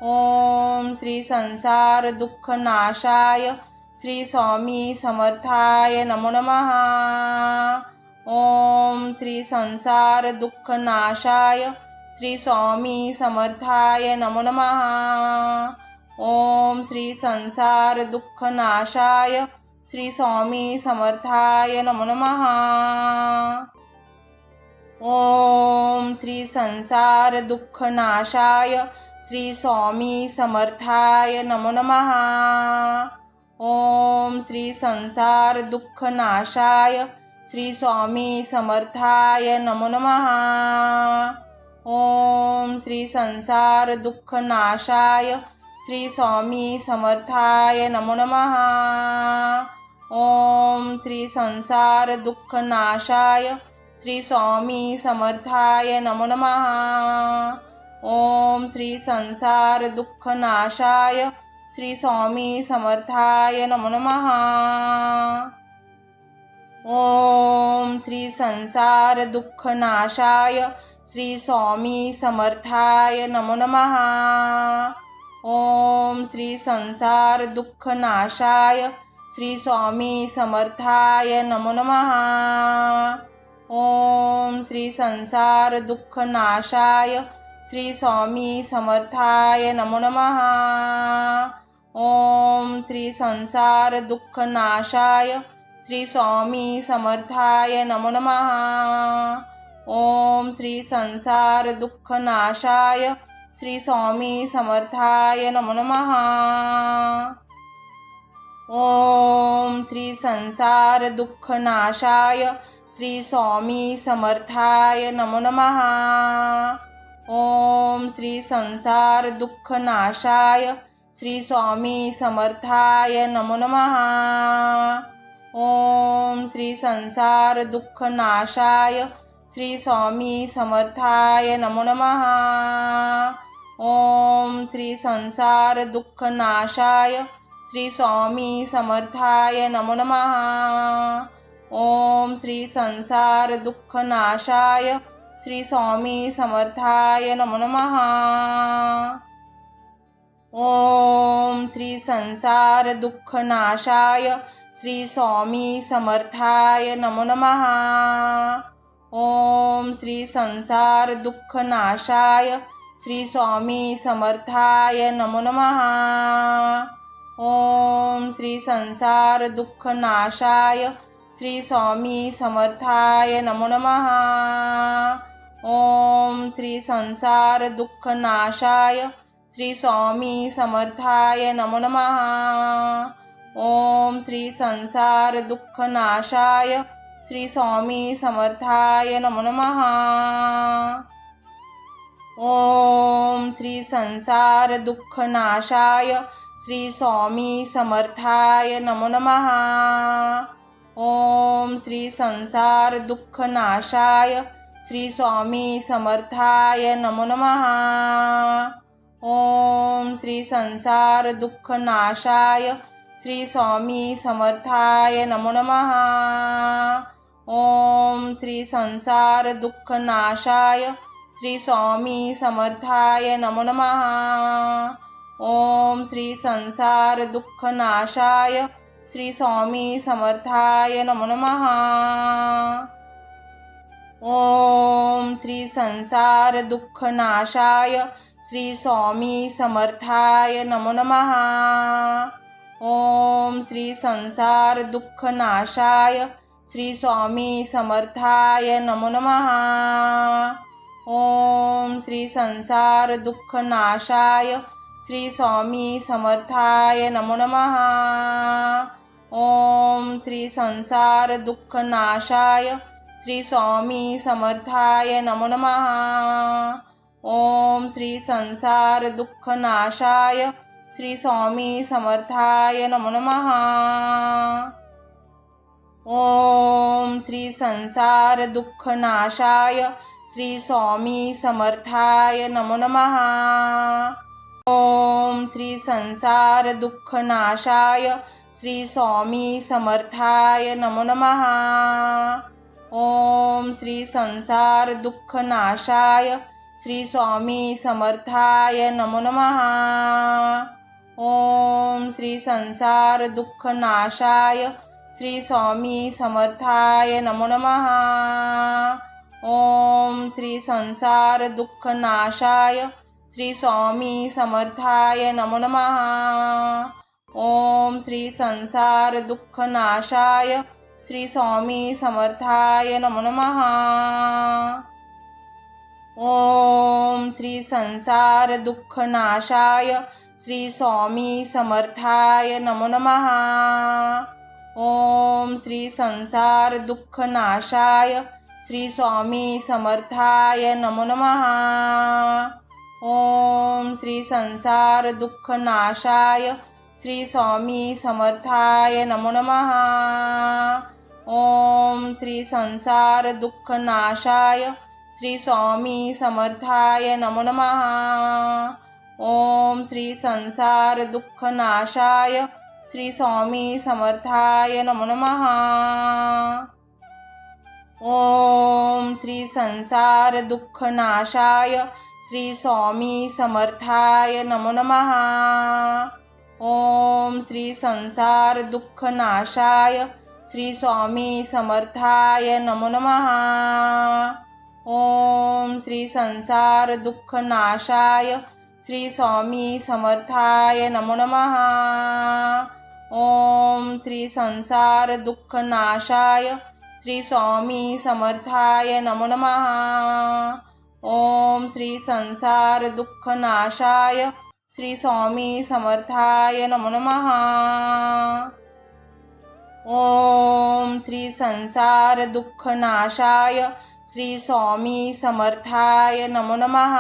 ओम श्री संसार दुःखनाशाय श्री स्वामी समर्थाय नमो नमः। ओम श्री संसार दुःखनाशाय श्री स्वामी समर्थाय नमो नमः। ओम श्री संसार दुःखनाशाय श्री स्वामी समर्थाय नमो नमः। ओम श्री संसार दुःखनाशाय श्री स्वामी समर्थाय नमो नमः। ओम श्री संसार दुःखनाशाय श्री स्वामी समर्थाय नमो नमः। ओम श्री संसार दुःखनाशाय श्री स्वामी समर्थाय नमो नमः। ओम श्री संसार दुःखनाशाय श्री स्वामी समर्थाय नमो नमः। ओम श्री संसार दुःखनाशाय श्री स्वामी समर्थाय नमो नमः। ओम श्री संसार दुःखनाशाय श्री स्वामी समर्थाय नमो नमः। ओम श्री संसार दुःख नाशाय श्री स्वामी समर्थाय नमो नमः। ओम श्री संसार दुःख नाशाय श्री स्वामी समर्थाय नमो नमः। ओम श्री संसार दुःख नाशाय श्री स्वामी समर्थाय नमो नमः। ओम श्री संसार दुःख नाशाय श्री स्वामी समर्थाय नमो नमः। ओम श्री संसार दुःख नाशाय श्री स्वामी समर्थाय नमो नमः। ओम श्री संसार दुःख नाशाय श्री स्वामी समर्थाय नमो नमः। ओम श्री संसार दुःख नाशाय श्री स्वामी समर्थाय नमो नमः। ओम श्री संसार दुःख नाशाय श्री स्वामी समर्थाय नमो नमः। ओम श्री संसार दुःख नाशाय श्री स्वामी समर्थाय नमो नमः। ओम श्री संसार दुःख नाशाय श्री स्वामी समर्थाय नमो नमः। ओम श्री संसार दुःख नाशाय श्री स्वामी समर्थाय नमो नमः। ओम श्री संसार दुःख नाशाय श्री स्वामी समर्थाय नमो नमः। ओम श्री संसार दुःख नाशाय श्री स्वामी समर्थाय नमो नमः। ओम श्री संसार दुःख नाशाय श्री स्वामी समर्थाय नमो नमः। ओम श्री संसार दुःख नाशाय श्री स्वामी समर्थाय नमो नमः। ओम श्री संसार दुःख नाशाय श्री स्वामी समर्थाय नमो नमः। ओम श्री संसार दुःख नाशाय श्री स्वामी समर्थाय नमो नमः। ओम श्री संसार दुःख नाशाय श्री स्वामी समर्थाय नमो नमः। ओम श्री संसार दुःख नाशाय श्री स्वामी समर्थाय नमो नमः। ओम श्री संसार दुःख नाशाय श्री स्वामी समर्थाय नमो नमः। ओम श्री संसार दुःख नाशाय श्री स्वामी समर्थाय नमो नमः। ओम श्री संसार दुःख नाशाय श्री स्वामी समर्थाय नमो नमः। ओम श्री संसार दुःख नाशाय श्री स्वामी समर्थाय नमो नमः। ओम श्री संसार दुःख नाशाय श्री स्वामी समर्थाय नमो नमः। ओम श्री संसार दुःख नाशाय श्री स्वामी समर्थाय नमो नमः। ओम श्री संसार दुःख नाशाय श्री स्वामी समर्थाय नमो नमः। ओम श्री संसार दुःख नाशाय श्री स्वामी समर्थाय नमो नमः। ओम श्री संसार दुःख नाशाय श्री स्वामी समर्थाय नमो नमः। ओम श्री संसार दुःख नाशाय श्री स्वामी समर्थाय नमो नमः। ओम श्री संसार दुःख नाशाय श्री स्वामी समर्थाय नमो नमः। ओम श्री संसार दुःख नाशाय श्री स्वामी समर्थाय नमो नमः। ओम श्री संसार दुःख नाशाय श्री स्वामी समर्थाय नमो नमः। ओम श्री संसार दुःख नाशाय श्री स्वामी समर्थाय नमो नमः। ओम श्री संसार दुःख नाशाय श्री स्वामी समर्थाय नमो नमः। ओम श्री संसार दुःख नाशाय श्री स्वामी समर्थाय नमो नमः। ओम श्री संसार दुःखनाशाय श्री स्वामी समर्थाय नमो नमः। ओम श्री संसार दुःखनाशाय श्री स्वामी समर्थाय नमो नमः। ओम श्री संसार दुःखनाशाय श्री स्वामी समर्थाय नमो नमः। ओम श्री संसार दुःखनाशाय श्री स्वामी समर्थाय नमो नमः। ओम श्री संसार दुःखनाशाय श्री स्वामी समर्थाय नमो नमः। ओम श्री संसार दुःखनाशाय श्री स्वामी समर्थाय नमो नमः।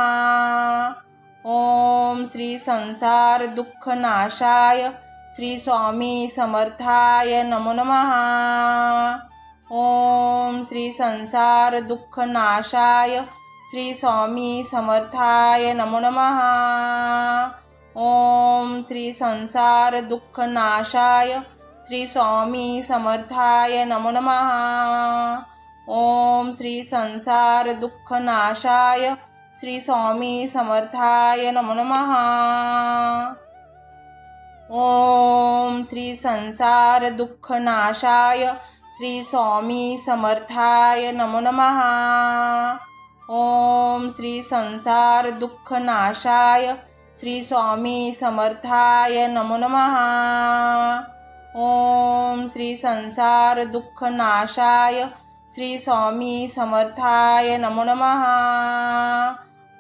ओम श्री संसार दुःखनाशाय श्री स्वामी समर्थाय नमो नमः। ओम श्री संसार दुःखनाशाय श्री स्वामी समर्थाय नमो नमः। ओम श्री संसार दुःखनाशाय श्री स्वामी समर्थाय नमो नमः। ओम श्री संसार दुःखनाशाय श्री स्वामी समर्थाय नमो नमः। ओम श्री संसार दुःखनाशाय श्री स्वामी समर्थाय नमो नमः। ओम श्री संसार दुःखनाशाय श्री स्वामी समर्थाय नमो नमः। ओम श्री संसार दुःखनाशाय श्री स्वामी समर्थाय नमो नमः।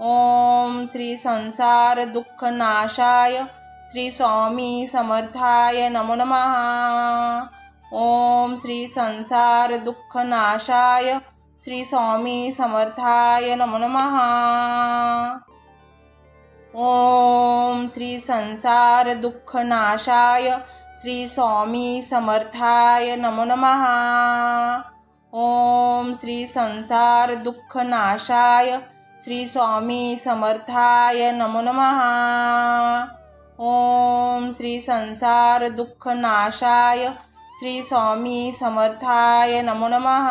ओम श्री संसार दुःखनाशाय श्री स्वामी समर्थाय नमो नमः। ओम श्री संसार दुःखनाशाय श्री स्वामी समर्थाय नमो नमः। ओम श्री संसार दुःखनाशाय श्री स्वामी समर्थाय नमो नमः। ओम श्री संसार दुःखनाशाय श्री स्वामी समर्थाय नमो नमः। ओम श्री संसार दुःखनाशाय श्री स्वामी समर्थाय नमो नमः।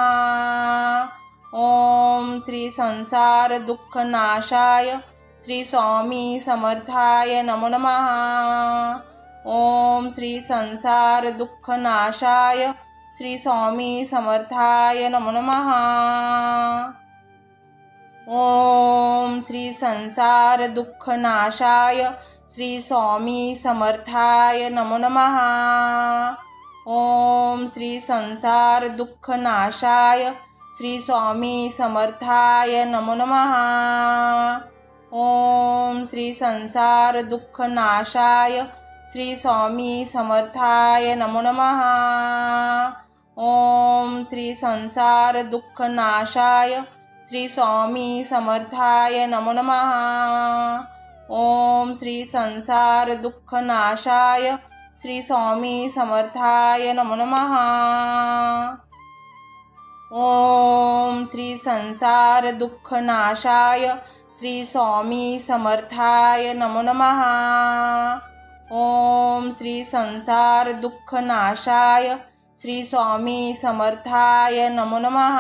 ओम श्री संसार दुःखनाशाय श्री स्वामी समर्थाय नमो नमः। ओम श्री संसार दुःखनाशाय श्री स्वामी समर्थाय नमो नमः। ओम श्री संसार दुःखनाशाय श्री स्वामी समर्थाय नमो नमः। ओम श्री संसार दुःखनाशाय श्री स्वामी समर्थाय नमो नमः। ओम श्री संसार दुःखनाशाय श्री स्वामी समर्थाय नमो नमः। ओम श्री संसार दुःखनाशाय श्री स्वामी समर्थाय नमो नमः। ओम श्री संसार दुःखनाशाय श्री स्वामी समर्थाय नमो नमः। ओम श्री संसार दुःखनाशाय श्री स्वामी समर्थाय नमो नमः। ओम श्री संसार दुःखनाशाय श्री स्वामी समर्थाय नमो नमः।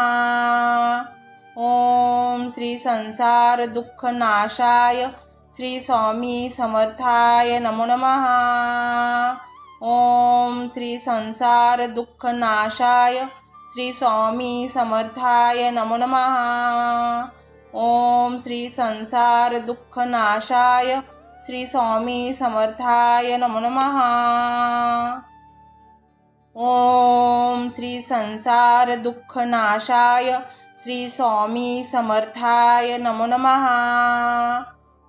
ओम श्री संसार दुःखनाशाय श्री स्वामी समर्थाय नमो नमः। ओम श्री संसार दुःखनाशाय श्री स्वामी समर्थाय नमो नमः। ओम श्री संसार दुःखनाशाय श्री स्वामी समर्थाय नमो नमः। ओम श्री संसार दुःखनाशाय श्री स्वामी समर्थाय नमो नमः।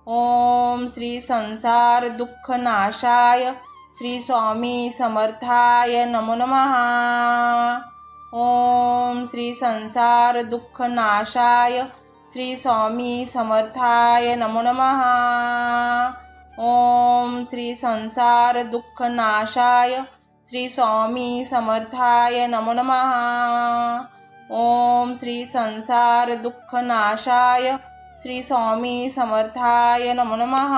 ओम श्री संसार दुःखनाशाय श्री स्वामी समर्थाय नमो नमः। ओम श्री संसार दुःखनाशाय श्री स्वामी समर्थाय नमो नमः। ओम श्री संसार दुःखनाशाय श्री स्वामी समर्थाय नमो नमः। ओम श्री संसार दुःखनाशाय श्री स्वामी समर्थाय नमो नमः।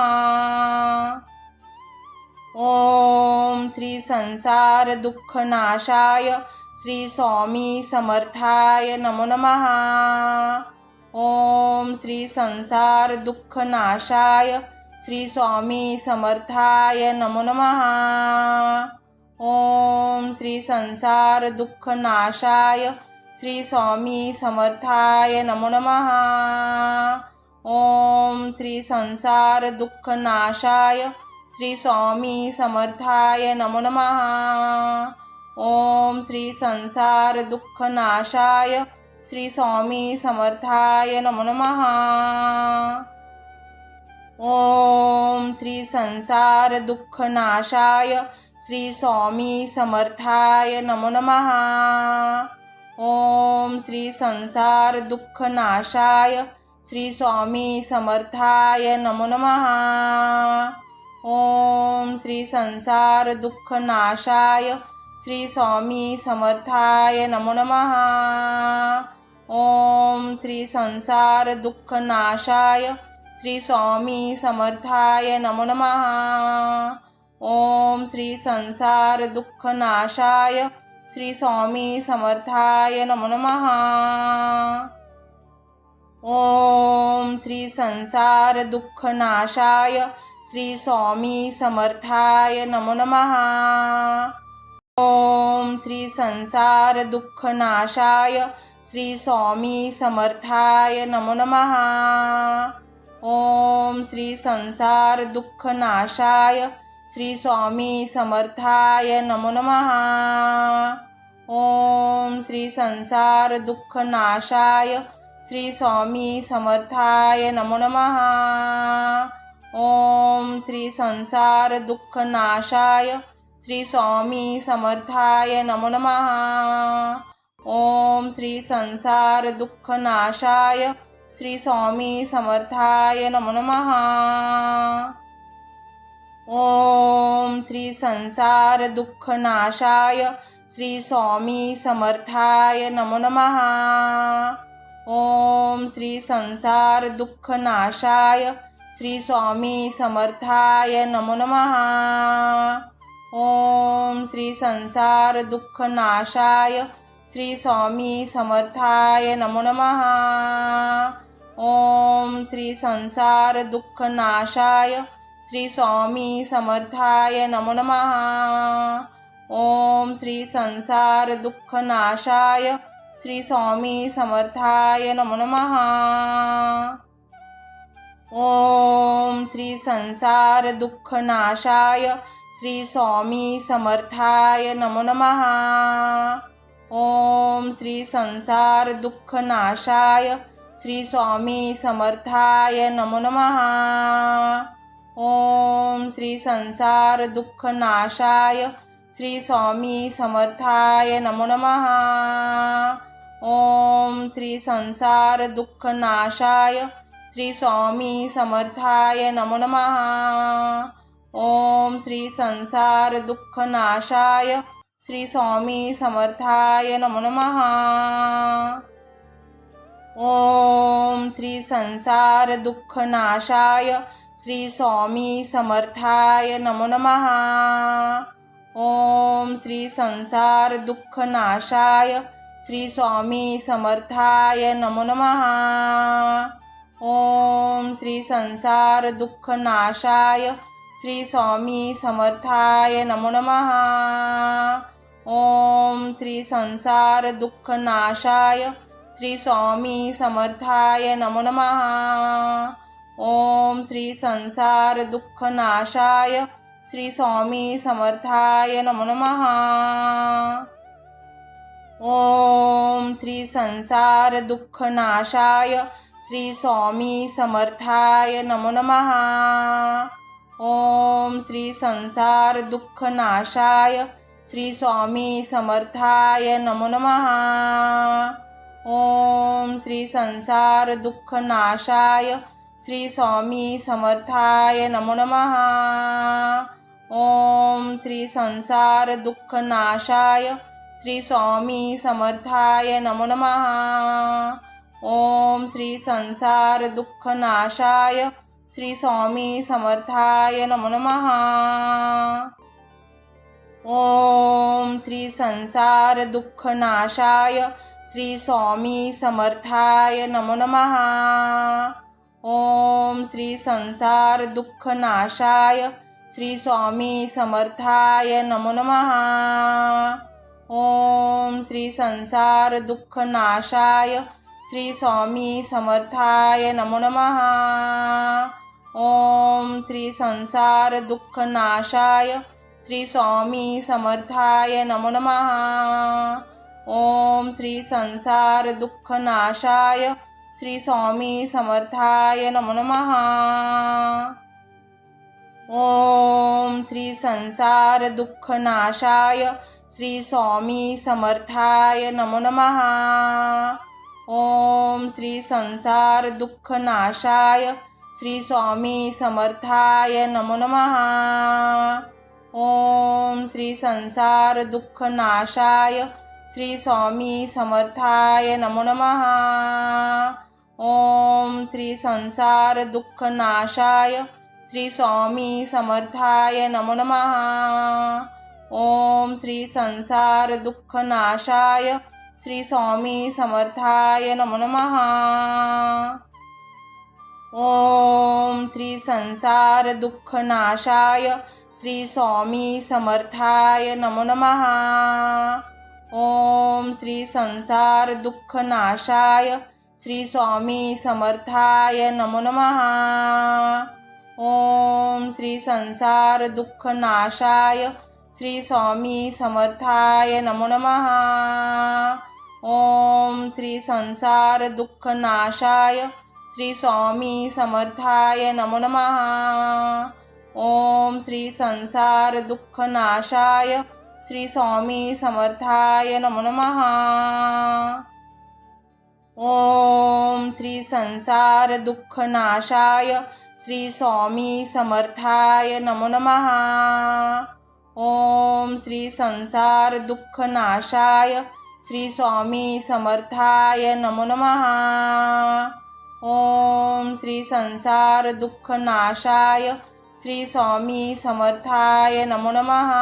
ओम श्री संसार दुःखनाशाय श्री स्वामी समर्थाय नमो नमः। ओम श्री संसार दुःख नाशाय श्री स्वामी समर्थाय नमो नमः। ओम श्री संसार दुःख नाशाय श्री स्वामी समर्थाय नमो नमः। ओम श्री संसार दुःख नाशाय श्री स्वामी समर्थाय नमो नमः। ओम श्री संसार दुःख नाशाय श्री स्वामी समर्थाय नमो नमः। ओम श्री संसार दुःख नाशाय श्री स्वामी समर्थाय नमो नमः। ओम श्री संसार दुःख नाशाय श्री स्वामी समर्थाय नमो नमः। ओम श्री संसार दुःख नाशाय श्री स्वामी समर्थाय नमो नमः। ओम श्री संसार दुःख नाशाय श्री स्वामी समर्थाय नमो नमः। ओम श्री संसार दुःख नाशाय श्री स्वामी समर्थाय नमो नमः। ओम श्री संसार दुःख नाशाय श्री स्वामी समर्थाय नमो नमः। ओम श्री संसार दुःख नाशाय श्री स्वामी समर्थाय नमो नमः। ओम श्री संसार दुःख नाशाय श्री स्वामी समर्थाय नमो नमः। ओम श्री संसार दुःख नाशाय श्री स्वामी समर्थाय नमो नमः। ओम श्री संसार दुःख नाशाय श्री स्वामी समर्थाय नमो नमः। ओम श्री संसार दुःख नाशाय श्री स्वामी समर्थाय नमो नमः। ओम श्री संसार दुःख नाशाय श्री स्वामी समर्थाय नमो नमः। ओम श्री संसार दुःख नाशाय श्री स्वामी समर्थाय नमो नमः। ओम श्री संसार दुःख नाशाय श्री स्वामी समर्थाय नमो नमः। ओम श्री संसार दुःख नाशाय श्री स्वामी समर्थाय नमो नमः। ओम श्री संसार दुःख नाशाय श्री स्वामी समर्थाय नमो नमः। ओम श्री संसार दुःख नाशाय श्री स्वामी समर्थाय नमो नमः। ओम श्री संसार दुःख नाशाय श्री स्वामी समर्थाय नमो नमः। ओम श्री संसार दुःख नाशाय श्री स्वामी समर्थाय नमो नमः। ओम श्री संसार दुःख नाशाय श्री स्वामी समर्थाय नमो नमः। ओम श्री संसार दुःख नाशाय श्री स्वामी समर्थाय नमो नमः। ओम श्री संसार दुःख नाशाय श्री स्वामी समर्थाय नमो नमः। ओम श्री संसार दुःख नाशाय श्री स्वामी समर्थाय नमो नमः। ओम श्री संसार दुःख नाशाय श्री स्वामी समर्थाय नमो नमः। ओम श्री संसार दुःख नाशाय श्री स्वामी समर्थाय नमो नमः। ओम श्री संसार दुःख नाशाय श्री स्वामी समर्थाय नमो नमः। ओम श्री संसार दुःख नाशाय श्री स्वामी समर्थाय नमो नमः। ओम श्री संसार दुःख नाशाय श्री स्वामी समर्थाय नमो नमः। ओम श्री संसार दुःख नाशाय श्री स्वामी समर्थाय नमो नमः। ओम श्री संसार दुःख नाशाय श्री स्वामी समर्थाय नमो नमः। ओम श्री संसार दुःख नाशाय श्री स्वामी समर्थाय नमो नमः। ओम श्री संसार दुःखनाशाय श्री स्वामी समर्थाय नमो नमः। ओम श्री संसार दुःखनाशाय श्री स्वामी समर्थाय नमो नमः। ओम श्री संसार दुःखनाशाय श्री स्वामी समर्थाय नमो नमः। ओम श्री संसार दुःखनाशाय श्री स्वामी समर्थाय नमो नमः। ओम श्री संसार दुःखनाशाय श्री स्वामी समर्थाय नमो नमः। ओम श्री संसार दुःखनाशाय श्री स्वामी समर्थाय नमो नमः। ओम श्री संसार दुःखनाशाय श्री स्वामी समर्थाय नमो नमः। ओम श्री संसार दुःखनाशाय श्री स्वामी समर्थाय नमो नमः। ओम श्री संसार दुःखनाशाय श्री स्वामी समर्थाय नमो नमः। ओम श्री संसार दुःखनाशाय श्री स्वामी समर्थाय नमो नमः। ओम श्री संसार दुःखनाशाय श्री स्वामी समर्थाय नमो नमः। ओम श्री संसार दुःखनाशाय श्री स्वामी समर्थाय नमो नमः। ओम श्री संसार दुःखनाशाय श्री स्वामी समर्थाय नमो नमः। ओम श्री संसार दुःखनाशाय श्री स्वामी समर्थाय नमो नमः। ओम श्री संसार दुःखनाशाय श्री स्वामी समर्थाय नमो नमः। ओम श्री संसार दुःखनाशाय श्री स्वामी समर्थाय नमो नमः। ओम श्री संसार दुःखनाशाय श्री स्वामी समर्थाय नमो नमः। ओम श्री संसार दुःखनाशाय श्री स्वामी समर्थाय नमो नमः।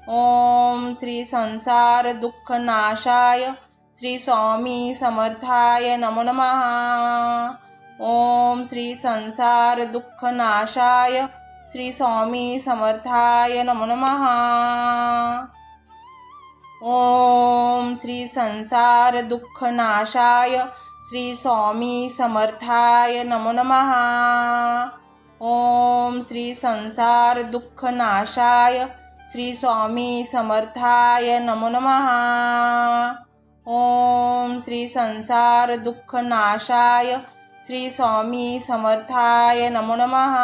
ओम श्री संसार दुःखनाशाय श्री स्वामी समर्थाय नमो नमः। ओम श्री संसार दुःखनाशाय श्री स्वामी समर्थाय नमो नमः। ओम श्री संसार दुःखनाशाय श्री स्वामी समर्थाय नमो नमः। ओम श्री संसार दुःखनाशाय श्री स्वामी समर्थाय नमो नमः। ओम श्री संसार दुःखनाशाय श्री स्वामी समर्थाय नमो नमः।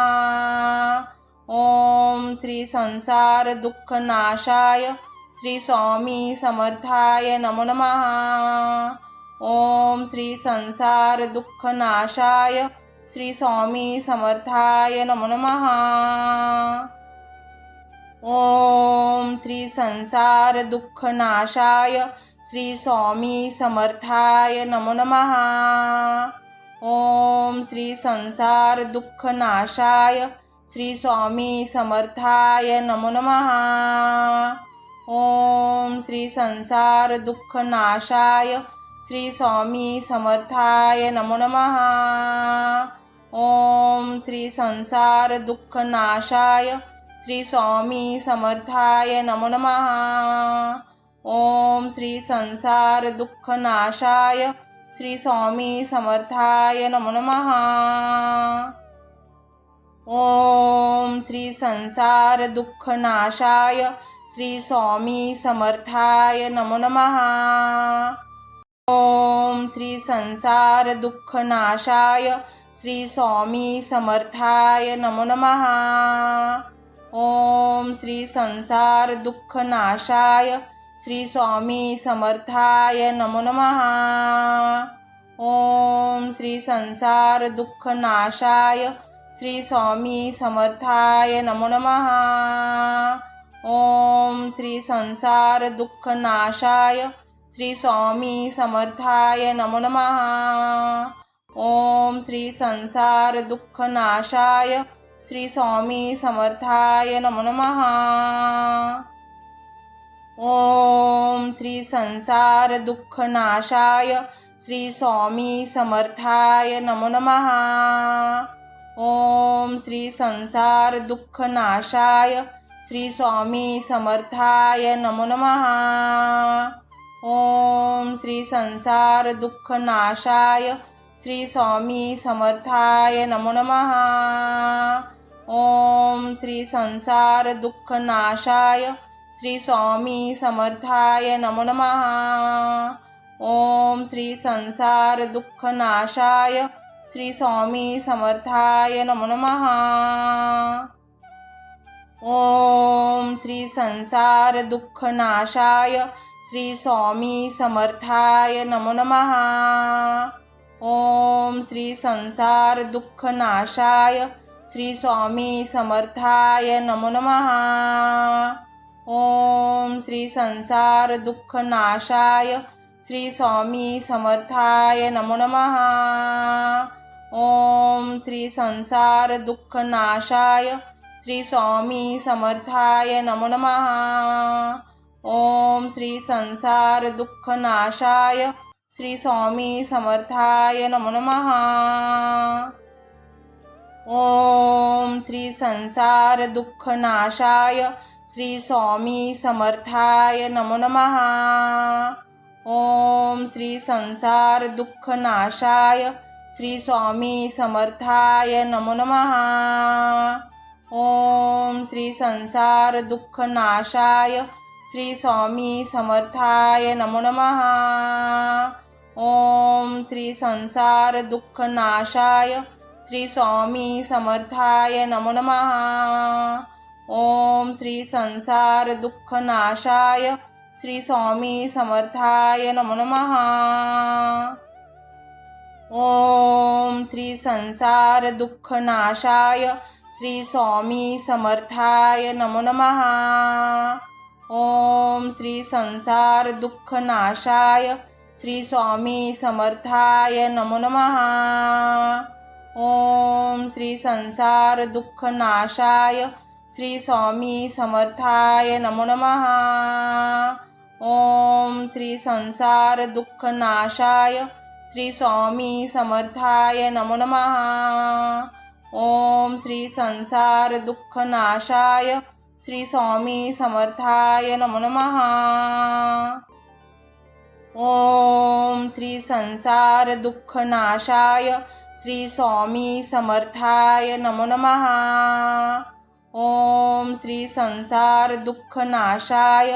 ओम श्री संसार दुःखनाशाय श्री स्वामी समर्थाय नमो नमः। ओम श्री संसार दुःखनाशाय श्री स्वामी समर्थाय नमो नमः। ओम श्री संसार दुःखनाशाय श्री स्वामी समर्थाय नमो नमः। ओम श्री संसार दुःखनाशाय श्री स्वामी समर्थाय नमो नमः। ओम श्री संसार दुःखनाशाय श्री स्वामी समर्थाय नमो नमः। ओम श्री संसार दुःखनाशाय श्री स्वामी समर्थाय नमो नमः। ओम श्री संसार दुःखनाशाय श्री स्वामी समर्थाय नमो नमः। ओम श्री संसार दुःखनाशाय श्री स्वामी समर्थाय नमो नमः। ओम श्री संसार दुःखनाशाय श्री स्वामी समर्थाय नमो नमः। ओम श्री संसार दुःखनाशाय श्री स्वामी समर्थाय नमो नमः। ओम श्री संसार दुःखनाशाय श्री स्वामी समर्थाय नमो नमः। ओम श्री संसार दुःखनाशाय श्री स्वामी समर्थाय नमो नमः। ओम श्री संसार दुःखनाशाय श्री स्वामी समर्थाय नमो नमः। ओम श्री संसार दुःखनाशाय श्री स्वामी समर्थाय नमो नमः। ओम श्री संसार दुःखनाशाय श्री स्वामी समर्थाय नमो नमः। ओम श्री संसार दुःखनाशाय श्री स्वामी समर्थाय नमो नमः। ओम श्री संसार दुःखनाशाय श्री स्वामी समर्थाय नमो नमः। ओम श्री संसार दुःखनाशाय श्री स्वामी समर्थाय नमो नमः। ओम श्री संसार दुःखनाशाय श्री स्वामी समर्थाय नमो नमः। ओम श्री संसार दुःखनाशाय श्री स्वामी समर्थाय नमो नमः। ओम श्री संसार दुःखनाशाय श्री स्वामी समर्थाय नमो नमः। ओम श्री संसार दुःखनाशाय श्री स्वामी समर्थाय नमो नमः। ओम श्री संसार दुःखनाशाय श्री स्वामी समर्थाय नमो नमः। ओम श्री संसार दुःखनाशाय श्री स्वामी समर्थाय नमो नमः। ओम श्री संसार दुःखनाशाय श्री स्वामी समर्थाय नमो नमः। ओम श्री संसार दुःखनाशाय श्री स्वामी समर्थाय नमो नमः। ओम श्री संसार दुःखनाशाय श्री स्वामी समर्थाय नमो नमः। ओम श्री संसार दुःखनाशाय श्री स्वामी समर्थाय नमो नमः। ओम श्री संसार दुःखनाशाय श्री स्वामी समर्थाय नमो नमः। ओम श्री संसार दुःखनाशाय श्री स्वामी समर्थाय नमो नमः। ओम श्री संसार दुःखनाशाय श्री स्वामी समर्थाय नमो नमः। ओम श्री संसार दुःखनाशाय श्री स्वामी समर्थाय नमो नमः। ओम श्री संसार दुःखनाशाय श्री स्वामी समर्थाय नमो नमः। ओम श्री संसार दुःखनाशाय श्री स्वामी समर्थाय नमो नमः। ओम श्री संसार दुःखनाशाय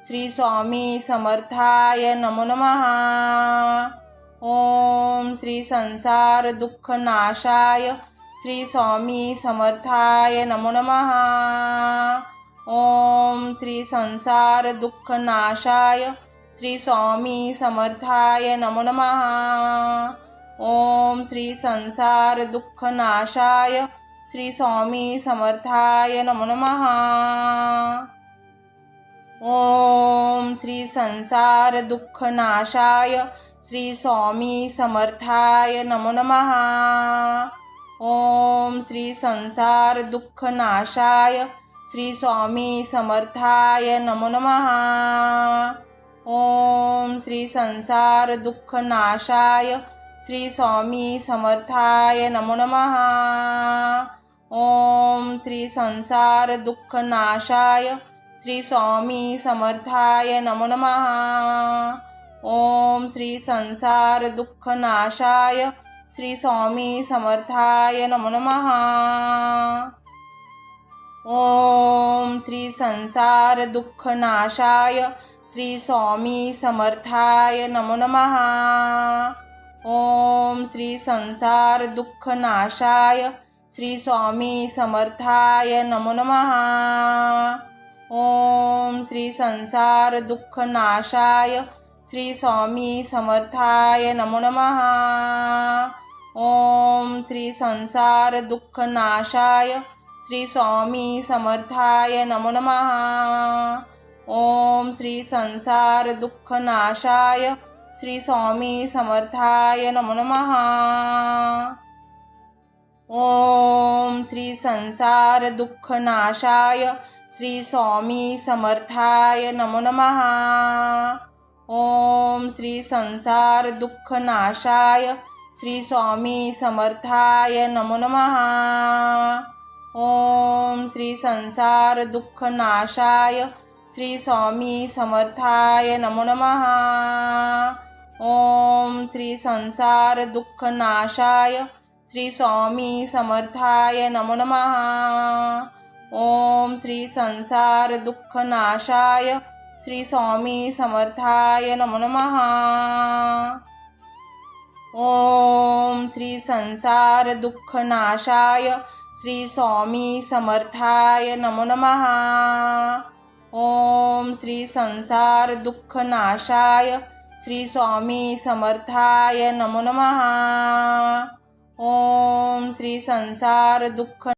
श्री स्वामी समर्थाय नमो नमः। ओम श्री संसार दुःखनाशाय श्री स्वामी समर्थाय नमो नमः। ओम श्री संसार दुःखनाशाय श्री स्वामी समर्थाय नमो नमः। ओम श्री संसार दुःखनाशाय श्री स्वामी समर्थाय नमो नमः। ओम श्री संसार दुःखनाशाय श्री स्वामी समर्थाय नमो नमः। ओम श्री संसार दुःखनाशाय श्री स्वामी समर्थाय नमो नमः। ओम श्री संसार दुःखनाशाय श्री स्वामी समर्थाय नमो नमः। ओम श्री संसार दुःखनाशाय श्री स्वामी समर्थाय नमो नमः। ओम श्री संसार दुःखनाशाय श्री स्वामी समर्थाय नमो नमः। ओम श्री संसार दुःखनाशाय श्री स्वामी समर्थाय नमो नमः। ओम श्री संसार दुःखनाशाय श्री स्वामी समर्थाय नमो नमः। ओम श्री संसार दुःखनाशाय श्री स्वामी समर्थाय नमो नमः। ओम श्री संसार दुःखनाशाय श्री स्वामी समर्थाय नमो नमः। ओम श्री संसार दुःखनाशाय श्री स्वामी समर्थाय नमो नमः। ओम श्री संसार दुःखनाशाय श्री स्वामी समर्थाय नमो नमः। ओम श्री संसार दुःख नाशाय श्री स्वामी समर्थाय नमो नमः। ओम श्री संसार दुःख नाशाय श्री स्वामी समर्थाय नमो नमः। ओम श्री संसार दुःख नाशाय श्री स्वामी समर्थाय नमो नमः। ओम श्री संसार दुःख नाशाय श्री स्वामी समर्थाय नमो नमः। ओम श्री संसार दुःख नाशाय श्री स्वामी समर्थाय नमो नमः। ओम श्री संसार दुःख नाशाय श्री स्वामी समर्थाय नमो नमः। ओम श्री संसार दुःख